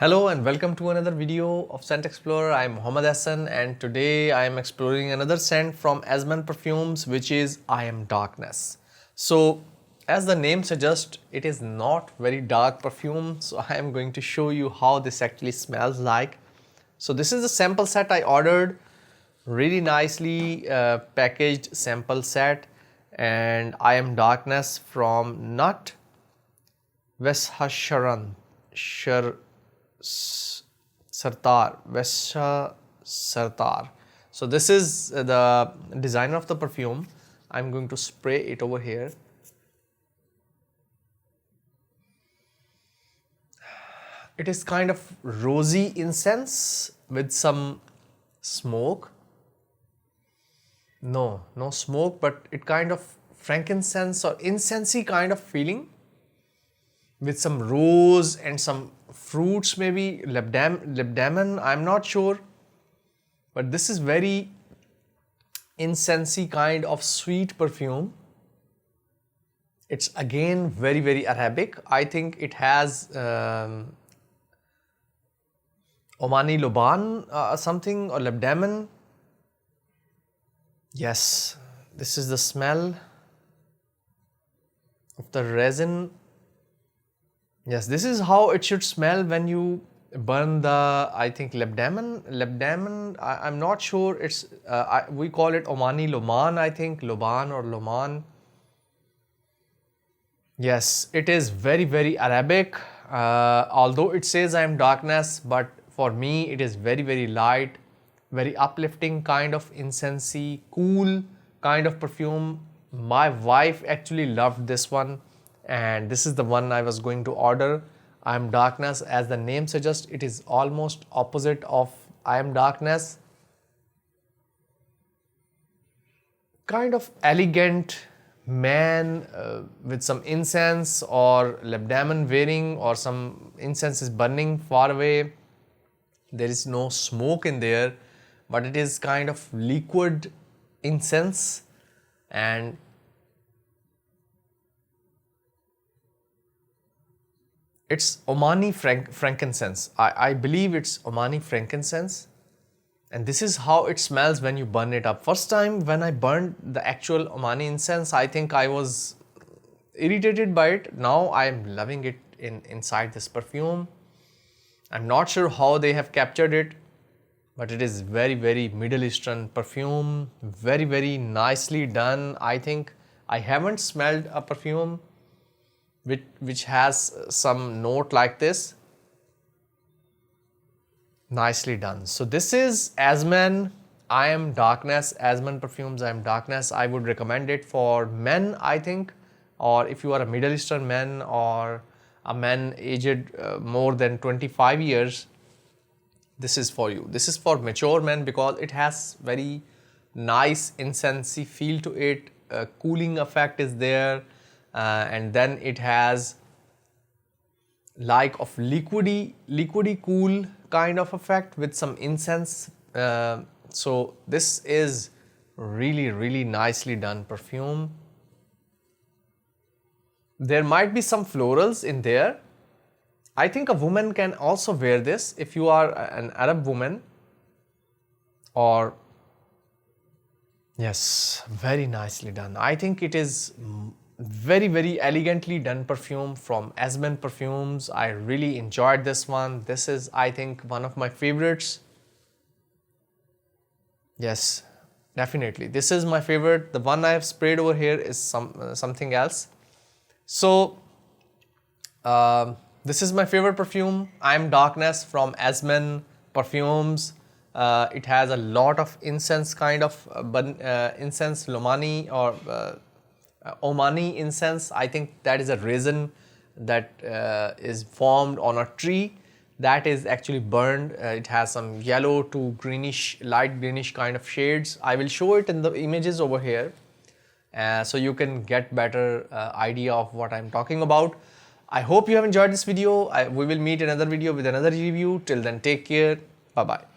Hello and welcome to another video of Scent Explorer. I am Mohammad Hassan and today I am exploring another scent from Azman Perfumes, which is I Am Darkness. So as the name suggests, it is not very dark perfume. So I am going to show you how this actually smells like. So this is the sample set I ordered, really nicely packaged sample set, and I Am Darkness from Nut Veshasharan Sartar, Vesha Sartar. So this is the designer of the perfume. I'm going to spray it over here. It is kind of rosy incense with some smoke. No smoke, but it kind of frankincense or incensey kind of feeling with some rose and some fruits, maybe labdaman, I'm not sure, but this is very incensey kind of sweet perfume. It's again very Arabic. I think it has Omani Loban something, or labdaman. Yes, this is the smell of the resin. Yes, this is how it should smell when you burn the, I think, labdaman. I'm not sure. It's we call it Omani Loman, I think, Loban or Loman. Yes, it is very Arabic. Although it says I am darkness, but for me it is very light, very uplifting kind of incensey, cool kind of perfume. My wife actually loved this one, and this is the one I was going to order. I Am Darkness, as the name suggests, it is almost opposite of I Am Darkness. Kind of elegant man with some incense or labdaman wearing, or some incense is burning far away. There is no smoke in there, but it is kind of liquid incense, and it's Omani Frankincense. I believe it's Omani Frankincense, and this is how it smells when you burn it up. First time when I burned the actual Omani incense, I think I was irritated by it. Now I am loving it inside this perfume. I'm not sure how they have captured it, but it is very Middle Eastern perfume, very nicely done. I think I haven't smelled a perfume which has some note like this. Nicely done. So this is Azman I Am Darkness, Azman Perfumes I Am Darkness. I would recommend it for men, I think, or if you are a Middle Eastern man or a man aged more than 25 years, this is for you. This is for mature men because it has very nice incensey feel to it. Cooling effect is there. And then it has like of liquidy cool kind of effect with some incense. So this is really nicely done perfume. There might be some florals in there. I think a woman can also wear this if you are an Arab woman. Or yes, very nicely done. I think it is very elegantly done perfume from Azman Perfumes. I really enjoyed this one. This is, I think, one of my favorites. Yes, definitely. This is my favorite. The one I have sprayed over here is something else. So this is my favorite perfume, I Am Darkness from Azman Perfumes. It has a lot of incense kind of incense, Lomani or Omani incense. I think that is a resin that is formed on a tree that is actually burned. It has some yellow to greenish, light greenish kind of shades. I will show it in the images over here so you can get better idea of what I'm talking about. I hope you have enjoyed this video. We will meet in another video with another review. Till then, take care. Bye bye.